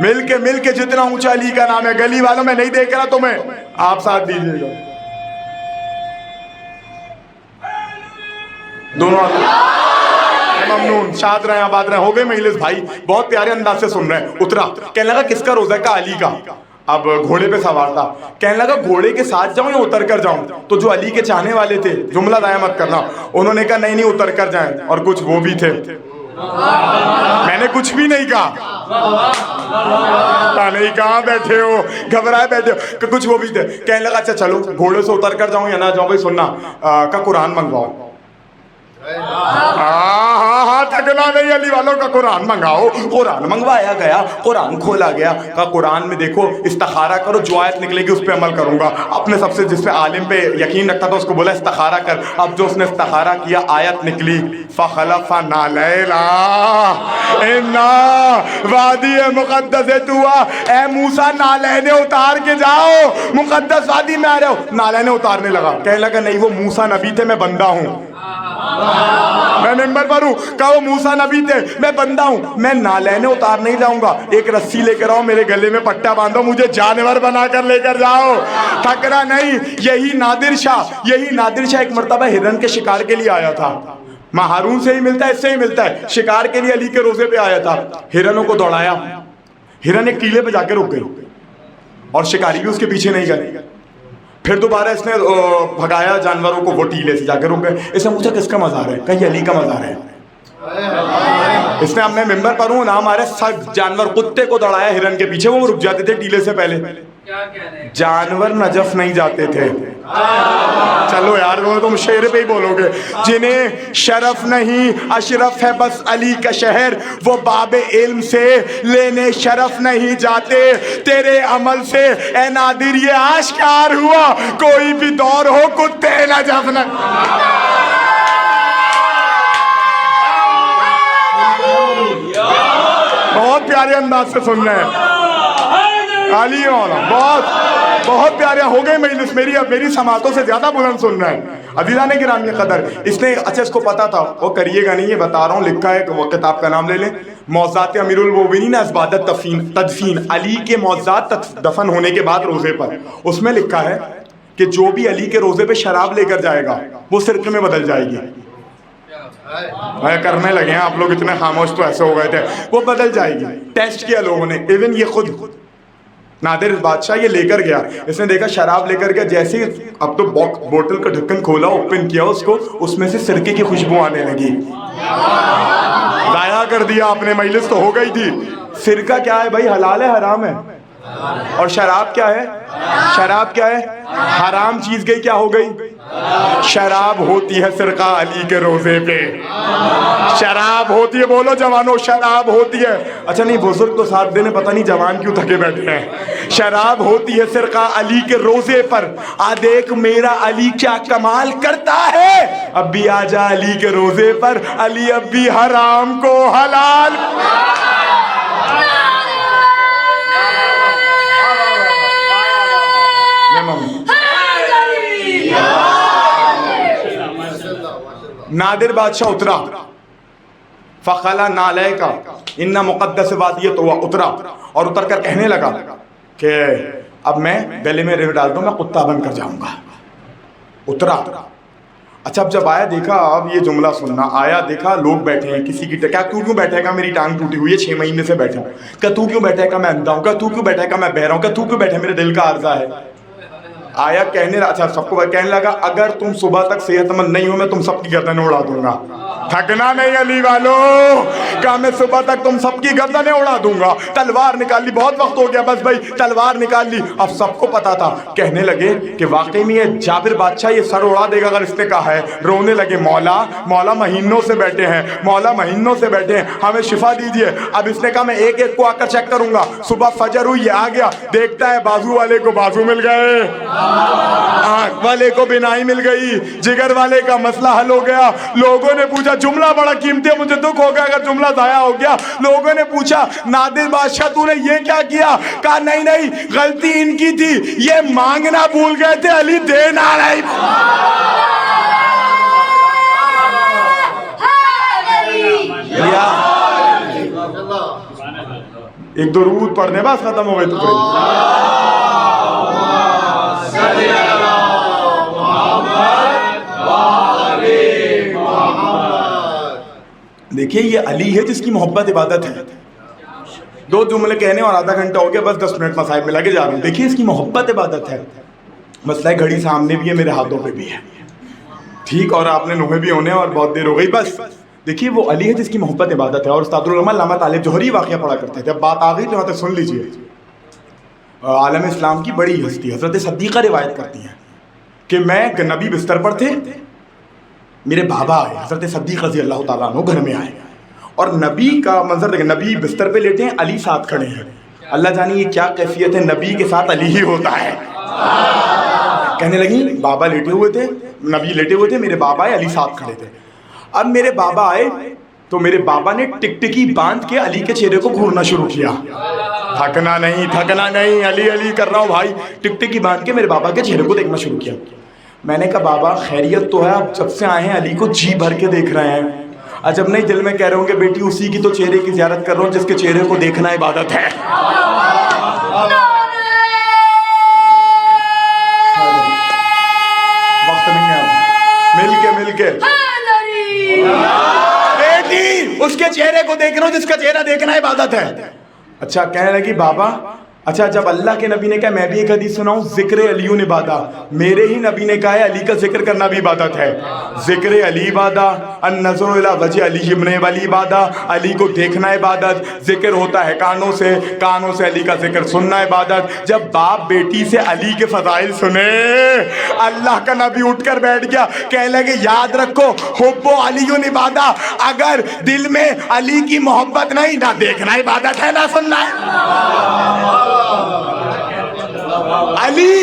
S1: مل کے جتنا اونچا علی کا نام ہے، گلی والوں میں نہیں دیکھ رہا تمہیں، آپ ساتھ دیجئے گا دونوں۔ ممنون، شاد رہے آباد رہے، ہو گئے مجلس بھائی، بہت پیارے انداز سے سن رہے ہیں۔ اترا، کہنے لگا کس کا روزہ ہے؟ کا علی کا۔ اب گھوڑے پہ سوار تھا، کہنے لگا گھوڑے کے ساتھ جاؤں یا اتر کر جاؤں؟ تو جو علی کے چاہنے والے تھے، جملہ ضائع مت کرنا، انہوں نے کہا نہیں اتر کر جائیں، اور کچھ وہ بھی تھے، میں نے کچھ بھی نہیں کہا، نہیں کہاں بیٹھے ہو، گھبرائے بیٹھے ہو، کہ کچھ وہ بھی تھے۔ کہنے لگا اچھا چلو گھوڑے سے اتر کر جاؤں یا نہ جاؤں؟ بھائی سننا، کا قرآن منگواؤ۔ کہا تھکنا نہیں علی والوں کا قرآن منگاؤ. قرآن منگوایا گیا, قرآن کھولا گیا, کہا قرآن میں دیکھو استخارہ کرو, جو آیت نکلے گی اس پہ عمل کروں گا. اپنے سب سے جس پہ عالم پہ یقین رکھتا تھا اس کو بولا استخارہ کر. اب جو اس نے استخارہ کیا آیت نکلی فخلف نعلینا انا وادی مقدس طویٰ. اے موسیٰ نالین اتار کے جاؤ, مقدس وادی میں آ رہے ہو. نالین اتارنے لگا, کہنے لگا نہیں وہ موسیٰ نبی تھے میں بندہ ہوں, میں ممبر پر ہوں. کہا وہ موسیٰ نبی تھے میں بندہ ہوں, میں نالین اتار نہیں جاؤں گا. ایک رسی لے کر آؤ, میرے گلے میں پٹا باندھو, مجھے جانور بنا کر لے کر جاؤ, تھکنا نہیں. یہی نادر شاہ ایک مرتبہ ہرن کے شکار کے لیے آیا تھا. ماں ہارون سے ہی ملتا ہے, اس سے ہی ملتا ہے. شکار کے لیے علی کے روزے پہ آیا تھا, ہرنوں کو دوڑایا. ہرن ایک ٹیلے پہ جا کے رک گئی اور شکاری بھی اس کے پیچھے نہیں گئے. پھر دوبارہ اس نے بھگایا جانوروں کو, وہ ٹیلے سے جا کے رک گئے. اس نے پوچھا کس کا مزار ہے, کہیں علی کا مزار ہے. اس نے اپنے ممبر پر ہوں نام آ رہا ہے سگ جانور, کتے کو دوڑایا ہرن کے پیچھے, وہ رک جاتے تھے ٹیلے سے پہلے. جانور نجف نہیں جاتے تھے. چلو یار وہ تم شعر پہ ہی بولو گے. جنہیں شرف نہیں اشرف ہے بس علی کا شہر, وہ باب علم سے لینے شرف نہیں جاتے. تیرے عمل سے اے نادر یہ آشکار ہوا, کوئی بھی دور ہو کتے نجف نہ. بہت پیارے انداز سے سن رہے ہیں علی مولا, بہت پیارے ہو گئے مجلس. میری سماعتوں سے زیادہ بلند سن رہے ہیں. عزیزان گرامی قدر, اس نے اچھا اس کو پتا تھا, وہ کریے گا نہیں, یہ بتا رہا ہوں, لکھا ہے, وہ کتاب کا نام لے لیں, موضوعات امیر المومنین اسباب تدفین, علی کے موضوعات دفن ہونے کے بعد روزے پر. اس میں لکھا ہے کہ جو بھی علی کے روزے پہ شراب لے کر جائے گا وہ سرقے میں بدل جائے گی. کرنے لگے ہیں آپ لوگ, اتنے خاموش تو ایسے ہو گئے تھے, وہ بدل جائے گی. ٹیسٹ کیا لوگوں نے, ایون یہ خود نادر بادشاہ یہ لے کر گیا, اس نے دیکھا شراب لے کر گیا, جیسے اب تو بوتل کا ڈھکن کھولا, اوپن کیا اس کو, اس میں سے سرکے کی خوشبو آنے لگی. ضائع کر دیا آپ نے, مجلس تو ہو گئی تھی. سرکہ کیا ہے بھائی, حلال ہے حرام ہے؟ اور شراب کیا ہے, شراب کیا ہے, حرام چیز گئی, کیا ہو گئی, شراب ہوتی ہے سرقہ علی کے روزے پہ. شراب ہوتی ہے, بولو جوانو, شراب ہوتی ہے. اچھا نہیں, بزرگ تو ساتھ دینے, پتہ نہیں جوان کیوں تھکے بیٹھے ہیں. شراب ہوتی ہے سرقہ علی کے روزے پر. دیکھ میرا علی کیا کمال کرتا ہے, اب بھی آ جا علی کے روزے پر, علی اب بھی حرام کو حلال. نادر بادشاہ اترا, فخلا نعلیک ان مقدس وادی طویٰ, اترا اور اتر کر کہنے لگا کہ اب میں گلے میں ریڑھ ڈال دوں, میں کتا بن کر جاؤں گا. اترا. اچھا اب جب آیا دیکھا, اب یہ جملہ سننا, آیا دیکھا لوگ بیٹھے ہیں, کسی کی کیا تو کیوں بیٹھے گا, میری ٹانگ ٹوٹی ہوئی ہے 6 مہینے سے بیٹھا ہوں, کہ تو کیوں بیٹھے گا, میں اندھا ہوں, کہ تو کیوں بیٹھے گا, میں بہرا ہوں, کہ تو کیوں بیٹھے, میرے دل کا عارضہ ہے. آیا کہنے, اچھا سب کو کہنے لگا اگر تم صبح تک صحت مند نہیں ہو میں تم سب کی گردنیں اڑا دوں گا. تھکنا نہیں علی والو, کہا میں صبح تک تم سب کی گردنیں اڑا دوں گا. تلوار نکال لی, بہت وقت ہو گیا بس بھائی, تلوار نکال لی. اب سب کو پتا تھا, کہنے لگے کہ واقعی میں یہ جابر بادشاہ یہ سر اڑا دے گا اگر اس نے کہا ہے. رونے لگے, مولا مہینوں سے بیٹھے ہیں, مولا مہینوں سے بیٹھے ہیں, ہمیں شفا دیجئے. اب اس نے کہا میں ایک ایک کو آ کر چیک کروں گا. صبح فجر ہوئی, یہ آ گیا, دیکھتا ہے بازو والے کو بازو مل گئے, آنکھ والے کو بینائی مل گئی, جگر والے کا مسئلہ حل ہو گیا. لوگوں نے پوچھا, جملہ بڑا قیمتی ہے, مجھے دکھ ہو گیا اگر جملہ ضائع ہو گیا. لوگوں نے پوچھا نادر بادشاہ تو نے یہ کیا کیا, کہا نہیں غلطی ان کی تھی, یہ مانگنا بھول گئے تھے, علی دینا نہیں. ایک درود پڑھنے بس ختم ہو گئے تو دیکھیے یہ علی ہے جس کی محبت عبادت ہے. 2 جملے کہنے اور آدھا گھنٹہ ہو گیا, بس 10 منٹ مصائب میں لگے جا رہا ہوں. دیکھیے اس کی محبت عبادت ہے. مسئلہ گھڑی سامنے بھی ہے, میرے ہاتھوں پہ بھی ہے, ٹھیک, اور آپ نے نوحے بھی ہونے اور بہت دیر ہو گئی. بس دیکھیے وہ علی ہے جس کی محبت عبادت ہے. اور استاد العلماء علامہ طالب جوہری واقعہ پڑھا کرتے تھے. اب بات آ گئی تو یہاں تک سن لیجئے. عالم اسلام کی بڑی ہستی حضرت صدیقہ روایت کرتی ہیں کہ میں نبی بستر پر تھے, میرے بابا آئے، حضرت صدیق رضی اللہ تعالیٰ عنہ گھر میں آئے، اور نبی کا منظر دیکھیں، نبی بستر پہ لیٹے ہیں، علی ساتھ کھڑے ہیں۔ اللہ جانے یہ کیا کیفیت ہے، نبی کے ساتھ علی ہی ہوتا ہے۔ کہنے لگی بابا لیٹے ہوئے تھے، نبی لیٹے ہوئے تھے، میرے بابا آئے، علی ساتھ کھڑے تھے۔ اب میرے بابا آئے تو میرے بابا نے ٹکٹکی باندھ کے علی کے چہرے کو گھورنا شروع کیا۔ تھکنا نہیں، تھکنا نہیں، علی علی کر رہا ہوں بھائی۔ ٹکٹکی باندھ کے میرے بابا کے چہرے کو دیکھنا شروع کیا۔ میں نے کہا بابا خیریت تو ہے، آپ جب سے آئے ہیں علی کو جی بھر کے دیکھ رہے ہیں، عجب نہیں دل میں کہہ رہے ہوں کہ بیٹی اسی کی تو چہرے کی زیارت کر رہا ہوں جس کے چہرے کو دیکھنا عبادت ہے۔ وقت نہیں ہے، مل کے بیٹی اس کے چہرے کو دیکھ رہا ہوں جس کا چہرہ دیکھنا عبادت ہے۔ اچھا کہنے لگی بابا اچھا جب اللہ کے نبی نے کہا میں بھی ایک حدیث سناؤں، ذکر علی عبادہ، میرے ہی نبی نے کہا ہے علی کا ذکر کرنا بھی عبادت ہے۔ ذکر علی عبادہ، النظر الی وجہ علی ابن ولی عبادہ، علی کو دیکھنا عبادت، ذکر ہوتا ہے کانوں سے علی کا ذکر سننا عبادت۔ جب باپ بیٹی سے علی کے فضائل سنے، اللہ کا نبی اٹھ کر بیٹھ گیا، کہنے لگے یاد رکھو حب علی عبادہ، اگر دل میں علی کی محبت نہیں، نہ دیکھنا عبادت ہے نہ سننا ہے۔ علی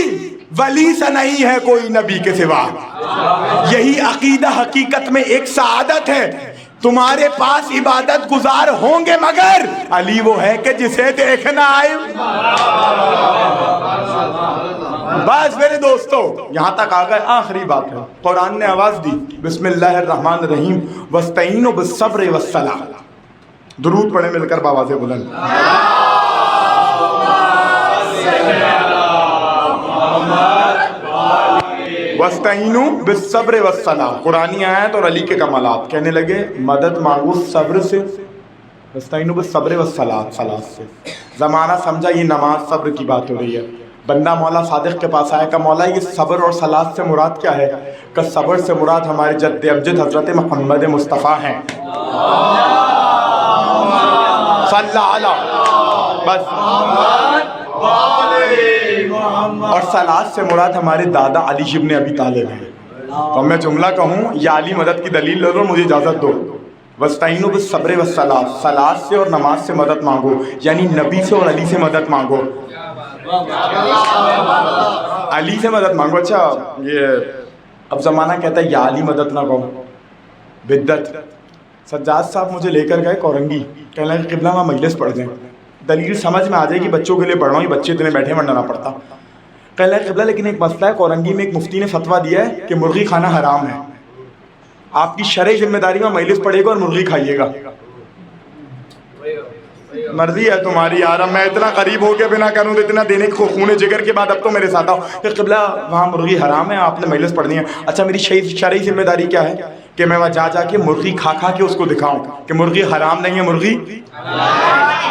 S1: ولی سا نہیں ہے کوئی نبی کے سوا، یہی عقیدہ حقیقت میں ایک سعادت ہے۔ تمہارے پاس عبادت گزار ہوں گے مگر علی وہ ہے کہ جسے دیکھنا آئے۔ بس میرے دوستو یہاں تک آ گئے، آخری بات ہے، قرآن نے آواز دی بسم اللہ الرحمن الرحیم وَاسْتَعِينُوا بِالصَّبْرِ وَالصَّلَاةِ، درود پڑھیں مل کر بآواز بلند۔ وَاسْتَعِينُوا بِالصَّبْرِ وَالصَّلَاةِ، قرآنی آیت اور علی کے کمالات۔ کہنے لگے مدد مانگو صبر سے، وَاسْتَعِينُوا بِالصَّبْرِ وَالصَّلَاةِ، صلاۃ سے۔ زمانہ سمجھا یہ نماز صبر کی بات ہو رہی ہے۔ بندہ مولا صادق کے پاس آیا کہ مولا یہ صبر اور صلاۃ سے مراد کیا ہے؟ کہ صبر سے مراد ہمارے جد امجد حضرت محمد مصطفیٰ ہیں، صلی اللہ علیہ بس، اور صلاۃ سے مراد ہمارے دادا علی ابن ابی طالب ہیں۔ تو میں جملہ کہوں یا علی مدد کی دلیل لے لو، مجھے اجازت دو۔ وَاسْتَعِينُوا بِالصَّبْرِ وَالصَّلَاةِ، صلاۃ سے اور نماز سے مدد مانگو، یعنی نبی سے اور علی سے مدد مانگو، علی سے مدد مانگو۔ اچھا یہ اب زمانہ کہتا ہے یا علی مدد نہ کہو، بدعت۔ سجاد صاحب مجھے لے کر گئے کورنگی، کہنے لگے قبلہ وہاں مجلس پڑھ دیں، دلیل سمجھ میں آ جائے گی، بچوں کے لیے پڑھ رہا ہوں، یہ بچے اتنے بیٹھے ورنہ نہ پڑھتا۔ کہنے لگے قبلہ لیکن ایک مسئلہ ہے، کورنگی میں ایک مفتی نے فتویٰ دیا ہے کہ مرغی کھانا حرام ہے، آپ کی شرعی ذمہ داری میں مجلس پڑھے گا اور مرغی کھائیے گا۔ مرضی ہے تمہاری یار، اب میں اتنا قریب ہو کے بنا کروں تو اتنا دینے کو خون جگر کے بعد اب تو میرے ساتھ آؤ کہ قبلہ وہاں مرغی حرام ہے، آپ نے مجلس پڑھنی ہے۔ اچھا میری شرعی ذمہ داری کیا ہے کہ میں وہاں جا کے مرغی کھا کے اس کو دکھاؤں کہ مرغی حرام نہیں ہے، مرغی۔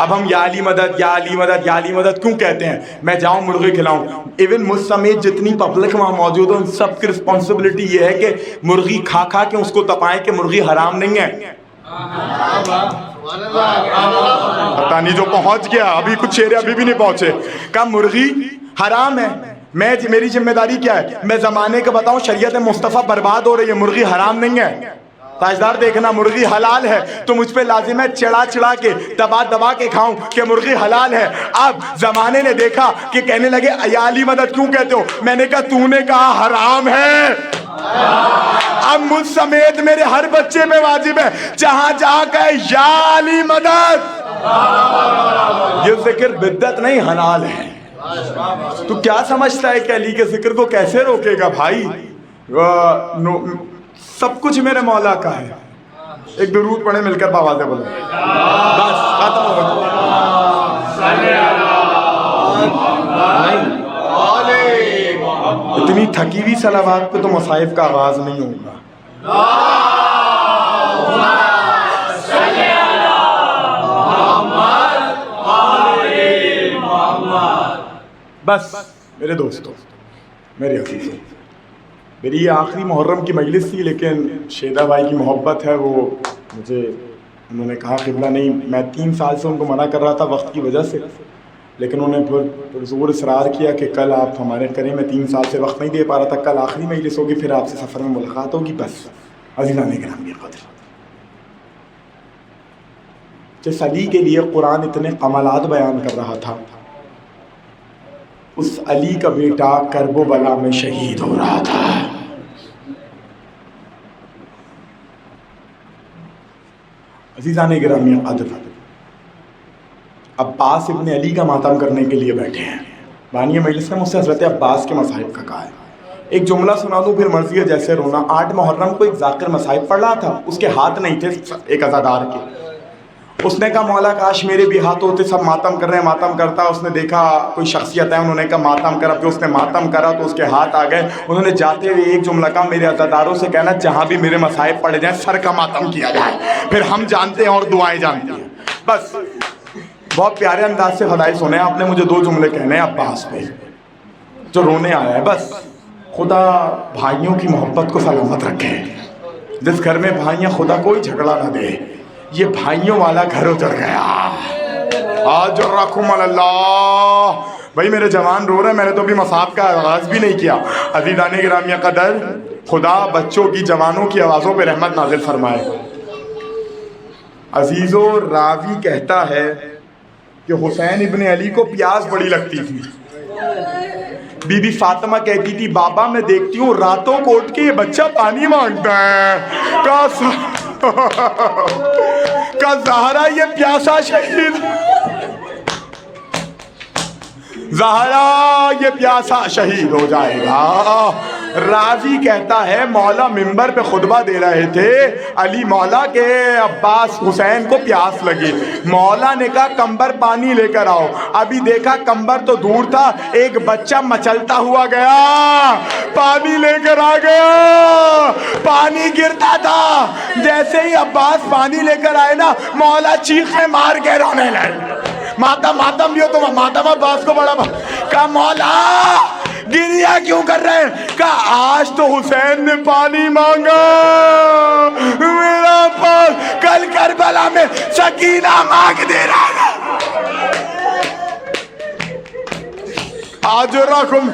S1: اب ہم یا علی مدد یا علی مدد یا علی مدد کیوں کہتے ہیں؟ میں جاؤں مرغی کھلاؤں، ایون مجھ سمیت جتنی پبلک وہاں موجود ہے ان سب کی رسپانسبلٹی یہ ہے کہ مرغی کھا کے اس کو تپائیں کہ مرغی حرام نہیں ہے۔ پتہ نہیں جو پہنچ گیا، ابھی کچھ چہرے ابھی بھی نہیں پہنچے، کہا مرغی حرام ہے۔ میری ذمہ داری کیا ہے؟ میں زمانے کا بتاؤں شریعت مصطفیٰ برباد ہو رہی ہے، مرغی حرام نہیں ہے، تاجدار دیکھنا مرغی حلال ہے، تو مجھ پہ لازم ہے چڑھا کے دبا کے کھاؤں کہ مرغی حلال ہے۔ اب زمانے نے دیکھا کہ کہنے لگے یا علی مدد کیوں کہتے ہو؟ میں نے کہا تو نے کہا حرام ہے، اب مجھ سمیت میرے ہر بچے پہ واجب ہے جہاں کہے یا علی مدد، یہ ذکر بدعت نہیں حلال ہے۔ تو کیا سمجھتا ہے کہ علی کے ذکر کو کیسے روکے گا بھائی؟ سب کچھ میرے مولا کا ہے۔ ایک درود پڑھیں مل کر بآواز بولیں، بس ختم ہو گیا۔ اتنی تھکی ہوئی صلوات پہ تو مصائب کا آغاز نہیں ہوگا۔ بس میرے دوستو، میرے عزیزو، میری یہ آخری محرم کی مجلس تھی، لیکن شیدہ بھائی کی محبت ہے، وہ مجھے انہوں نے کہا قبلہ نہیں، میں 3 سال سے ان کو منع کر رہا تھا وقت کی وجہ سے، لیکن انہوں نے پھر زور اصرار کیا کہ کل آپ ہمارے کریں، میں 3 سال سے وقت نہیں دے پا رہا تھا، کل آخری مجلس ہوگی، پھر آپ سے سفر میں ملاقات ہوگی، بس عزیزان گرامی قدر، جس علی کے لیے قرآن اتنے کمالات بیان کر رہا تھا، اس علی کا بیٹا کرب و بلا میں شہید ہو رہا تھا۔ عزیزان گرامی قدر، عباس ابن علی کا ماتم کرنے کے لیے بیٹھے ہیں۔ بانی مجلس نے مجھ سے حضرت عباس کے مصائب کا کہا ہے، ایک جملہ سنا دوں پھر مرضی ہے جیسے رونا۔ 8 محرم کو ایک ذاکر مصائب پڑھ رہا تھا، اس کے ہاتھ نہیں تھے ایک عزادار کے۔ اس نے کہا مولا کاش میرے بھی ہاتھ ہوتے، سب ماتم کر رہے ہیں، ماتم کرتا۔ اس نے دیکھا کوئی شخصیت ہے، انہوں نے کہا ماتم کرا، پھر اس نے ماتم کرا تو اس کے ہاتھ آ گئے۔ انہوں نے جاتے ہوئے ایک جملہ کہا، میرے عزاداروں سے کہنا جہاں بھی میرے مصائب پڑے جائیں سر کا ماتم کیا جائے، پھر ہم جانتے ہیں اور دعائیں جانتی ہیں۔ بس بہت پیارے انداز سے خدائی سنے آپ نے مجھے 2 جملے کہنے ہیں عباس پہ جو رونے آیا ہے۔ بس خدا بھائیوں کی محبت کو سلامت رکھے، جس گھر میں بھائیاں، خدا کوئی جھگڑا نہ دے، یہ بھائیوں والا گھر اجڑ گیا۔ آج رکھم اللہ، بھائی میرے جوان رو رہے ہیں، میں نے تو ابھی مصاب کا آغاز بھی نہیں کیا۔ عزیزان گرامی قدر، خدا بچوں کی، جوانوں کی آوازوں پہ رحمت نازل فرمائے۔ عزیزو، راوی کہتا ہے کہ حسین ابن علی کو پیاس بڑی لگتی تھی۔ بی بی فاطمہ کہتی تھی بابا میں دیکھتی ہوں راتوں کو اٹھ کے یہ بچہ پانی مانگتا ہے، کا زہرا یہ پیاسا شہید، زہرا یہ پیاسا شہید ہو جائے گا۔ راوی کہتا ہے مولا منبر پہ خطبہ دے رہے تھے، علی مولا کے عباس حسین کو پیاس لگی، مولا نے کہا کمبر پانی لے کر آؤ۔ ابھی دیکھا کمبر تو دور تھا، ایک بچہ مچلتا ہوا گیا، پانی لے کر آ گیا، پانی گرتا تھا۔ جیسے ہی عباس پانی لے کر آئے نا، مولا چیخیں مار کے رونے لگے۔ ماتم بھی ہو تو ماتم عباس کو بڑا کہا مولا گریا کیوں کر رہے ہیں؟ کہا آج تو حسین نے پانی مانگا، میرا پاس کل کربلا میں سکینہ مانگ دے رہا ہے۔ آج رکھم،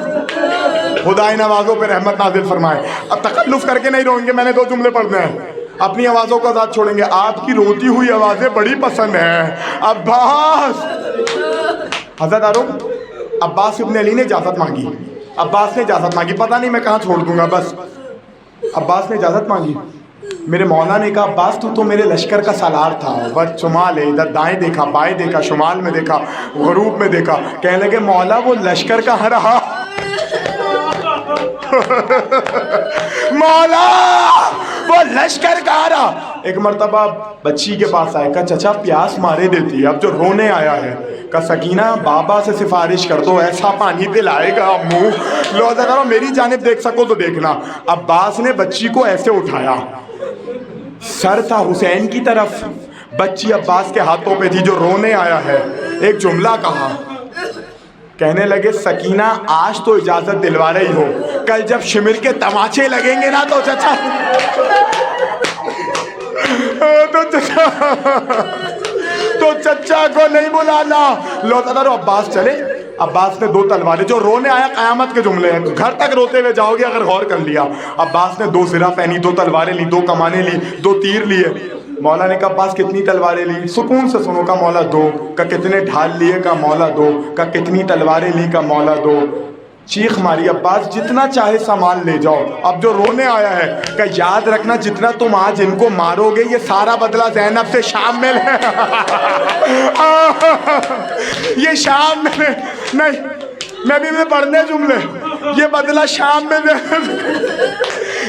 S1: خدا ان آوازوں پہ رحمت نازل فرمائے۔ اب تکلف کر کے نہیں روئیں گے، میں نے 2 جملے پڑھنے ہیں، اپنی آوازوں کو آزاد چھوڑیں گے۔ آپ کی روتی ہوئی آوازیں بڑی پسند ہیں۔ عباس، حضرت عباس ابن علی نے اجازت مانگی، عباس نے اجازت مانگی، پتہ نہیں میں کہاں چھوڑ دوں گا، بس عباس نے اجازت مانگی۔ میرے مولا نے کہا عباس تو میرے لشکر کا سالار تھا، وقت شمال ہے، ادھر دائیں دیکھا، بائیں دیکھا، شمال میں دیکھا، غروب میں دیکھا، کہنے لگے مولا وہ لشکر کہاں رہا؟ مولا وہ لشکر کہاں رہا؟ ایک مرتبہ بچی کے پاس آئے، کہا چچا پیاس مارے دیتی ہے، اب جو رونے آیا ہے، کہا سکینہ بابا سے سفارش کر دو، ایسا پانی پلائے گا منہ، لو ذرا میری جانب دیکھ سکو تو دیکھنا۔ عباس نے بچی کو ایسے اٹھایا، سر تھا حسین کی طرف، بچی عباس کے ہاتھوں پہ تھی جو رونے آیا ہے۔ ایک جملہ کہا، کہنے لگے سکینہ آج تو اجازت دلوا رہی ہو، کل جب شمر کے تماچے لگیں گے نا تو چچا تو چچا کو نہیں بلانا۔ لو تدارو عباس چلے، عباس نے 2 تلواریں، جو رونے آیا قیامت کے جملے ہیں، گھر تک روتے ہوئے جاؤ گے اگر غور کر لیا۔ عباس نے 2 زرہ پہنی، 2 تلواریں لی، 2 کمانیں لی، 2 تیر لیے۔ مولا نے کہا عباس کتنی تلواریں لی؟ سکون سے سنو، کا مولا 2، کا کتنے ڈھال لیے؟ کا مولا 2، کا کتنی تلواریں لی؟ کا مولا 2۔ چیخ ماری عباس جتنا چاہے سامان لے جاؤ، اب جو رونے آیا ہے کہ یاد رکھنا جتنا تم آج ان کو مارو گے یہ سارا بدلہ زینب سے شام میں لے یہ شام میں نہیں، میں بھی پڑھنے جملے، یہ بدلہ شام میں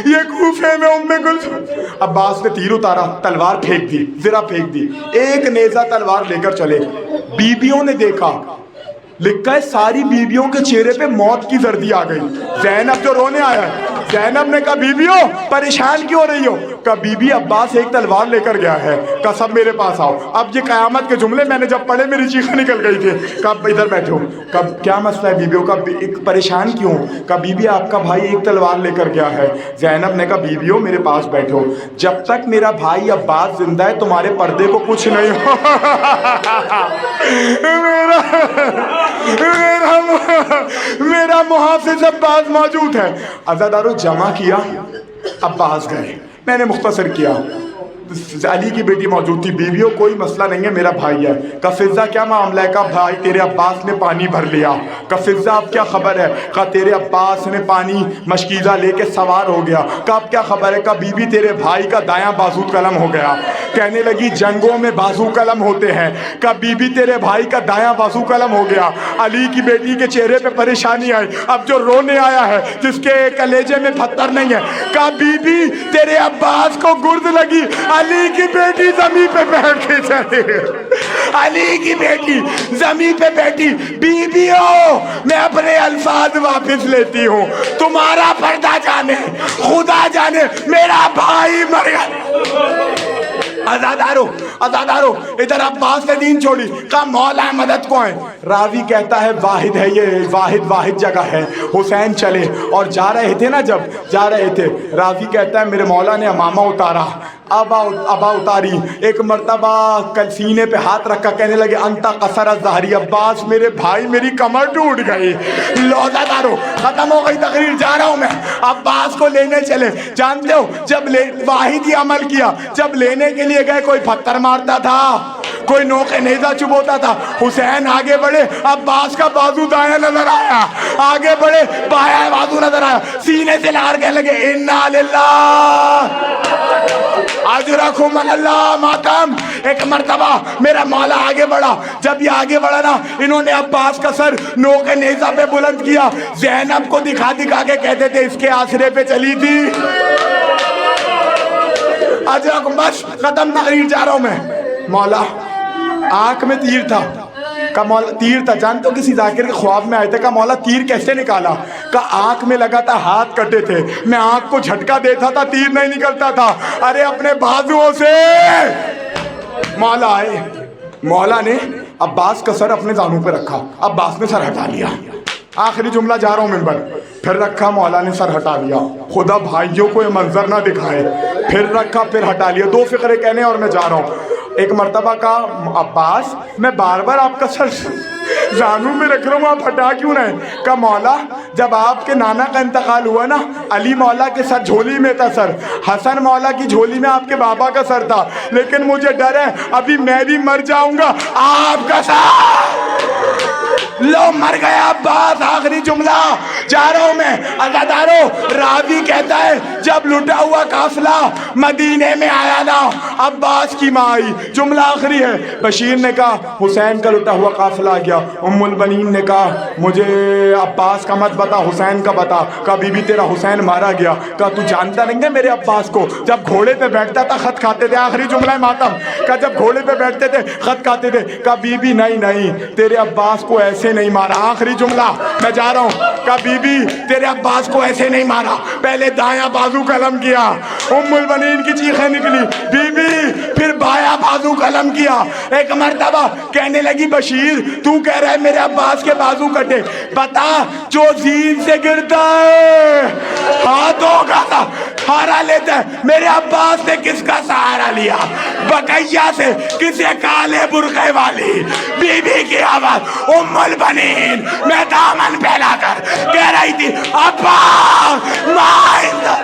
S1: یہ کوفے میں کلثوم۔ عباس نے تیر اتارا، تلوار پھینک دی، زرہ پھینک دی، ایک نیزہ تلوار لے کر چلے۔ بیبیوں نے دیکھا، لکھا ہے ساری بیبیوں کے چہرے پہ موت کی زردی آ گئی۔ زینب جو رونے آیا ہے، زینب نے کہا بیبیوں پریشان کیوں ہو رہی ہو؟ کہا بی بی عباس ایک تلوار لے کر گیا ہے، کہا سب میرے پاس آؤ۔ اب یہ قیامت کے جملے میں نے جب پڑھے میری چیخیں نکل گئی تھی۔ کہا ادھر بیٹھو، کہا کیا مسئلہ ہے بیبیوں کا، پریشان کیوں؟ کہا بی بی آپ کا بھائی ایک تلوار لے کر گیا ہے۔ زینب نے کہا بیبیوں میرے پاس بیٹھو، جب تک میرا بھائی عباس زندہ ہے تمہارے پردے کو کچھ نہیں ہو میرا محافظ عباس موجود ہے۔ عزادارو جمع کیا، عباس گئے، میں نے مختصر کیا. علی کی بیٹی موجود تھی. بیویوں کوئی مسئلہ نہیں ہے, میرا بھائی ہے. کہا فضہ کیا معاملہ ہے؟ کہا بھائی تیرے عباس نے پانی بھر لیا. کہا فضہ اب کیا خبر ہے؟ کہا تیرے عباس نے پانی مشکیزہ لے کے سوار ہو گیا. کہا اب کیا خبر ہے؟ کہا بی بی تیرے بھائی کا دایاں بازو قلم ہو گیا. کہنے لگی جنگوں میں بازو قلم ہوتے ہیں. کہا بی بی تیرے بھائی کا دایاں بازو قلم ہو گیا. علی کی بیٹی کے چہرے پہ پریشانی آئی. اب جو رونے آیا ہے جس کے کلیجے میں پتھر نہیں ہے. کہا بی بی تیرے عباس کو گرد لگی. علی کی بیٹی زمین پہ بیٹھ کے چلی. علی کی بیٹی زمین پہ بیٹھی. بیویوں میں اپنے الفاظ واپس لیتی ہوں, تمہارا پردہ جانے خدا جانے میرا بھائی مر گیا. آزادارو آزادارو ادھر عباس نے دین چھوڑی. کہا مولا مدد کو ہے. راوی کہتا ہے واحد ہے یہ, واحد جگہ ہے. حسین چلے اور جا رہے تھے نا, جب جا رہے تھے راوی کہتا ہے میرے مولا نے امامہ اتارا, ابا اتاری. ایک مرتبہ کل سینے پہ ہاتھ رکھا, کہنے لگے انتا قصر ظہری. عباس میرے بھائی میری کمر ٹوٹ گئی. لوزہ دارو ختم ہو گئی تقریر, جا رہا ہوں میں. عباس کو لینے چلے. جانتے ہو جب واحد ہی عمل کیا, جب لینے کے لیے گئے کوئی پتھر مارتا تھا, کوئی نوک نیزہ چبوتا تھا. حسین آگے بڑھے, عباس کا بازو دایاں نظر آیا. آگے بڑھے, بایاں بازو نظر آیا. سینے سے لار کہنے لگے انا للہ اجرکم اللہ ماتم. ایک مرتبہ میرا مولا آگے بڑھا. جب یہ آگے بڑھا نا, انہوں نے عباس کا سر نوک نیزہ پہ بلند کیا. زینب کو دکھا دکھا کے کہتے تھے اس کے آسرے پہ چلی تھی. اجرکم, بس ختم تقریر, جا رہا ہوں میں. مولا آنکھ میں تیر تھا. کہا مولا تیر تھا, جانتے ہو کسی ذاکر کے خواب میں آئے تھے. کہا مولا تیر کیسے نکالا؟ کہا آنکھ میں لگا تھا, ہاتھ کٹے تھے, میں آنکھ کو جھٹکا دیتا تھا, تیر نہیں نکلتا تھا. ارے اپنے بازوؤں سے. مولا آئے, مولا نے عباس کا سر اپنے زانوں پہ رکھا. عباس نے سر ہٹا لیا. آخری جملہ, جا رہا ہوں منبر. پھر رکھا, مولا نے سر ہٹا لیا. خدا بھائیوں کو یہ منظر نہ دکھائے. پھر رکھا, پھر ہٹا لیا. 2 فقرے کہنے اور میں جا رہا ہوں. ایک مرتبہ کہا عباس میں بار بار آپ کا سر زانوں میں رکھ رہا ہوں, آپ ہٹا کیوں رہے ہیں؟ کہا مولا جب آپ کے نانا کا انتقال ہوا نا, علی مولا کے سر جھولی میں تھا سر, حسن مولا کی جھولی میں آپ کے بابا کا سر تھا, لیکن مجھے ڈر ہے ابھی میں بھی مر جاؤں گا, آپ کا سر لو مر گیا عباس. آخری جملہ, جا رہا ہوں میں. عزادارو راوی کہتا ہے جب لٹا ہوا قافلہ مدینے میں آیا نا, عباس کی ماں آئی. جملہ آخری ہے. بشیر نے کہا حسین کا لٹا ہوا قافلہ آ گیا. ام البنین نے کہا مجھے عباس کا مت بتا, حسین کا بتا. کہا بی بی تیرا حسین مارا گیا. کہا تو جانتا نہیں ہے میرے عباس کو, جب گھوڑے پہ بیٹھتا تھا خط کھاتے تھے. آخری جملہ ہے ماتم. کہا جب گھوڑے پہ بیٹھتے تھے خط کھاتے تھے. کہا بی بی نہیں تیرے عباس کو ایسے نہیں مارا. آخری جملہ, میں جا رہا ہوں. کہا بی بی تیرے عباس کو ایسے نہیں مارا, پہلے دایاں بازو قلم کیا. ام البنین کی چیخیں نکلی, بی بی پھر بایاں بازو قلم کیا. ایک مرتبہ کہنے لگی بشیر تو کہہ رہا ہے میرے عباس کے بازو کٹے, بتا جو زین سے گرتا ہے ہاتھوں کا سہارا لیتا ہے, میرے عباس نے کس کا سہارا لیا؟ بقیہ سے, کسے کالے برقعے والی بی بی کی آواز. ام البنین میں دامن پھیلا کر کہہ رہی تھی عباس مائندہ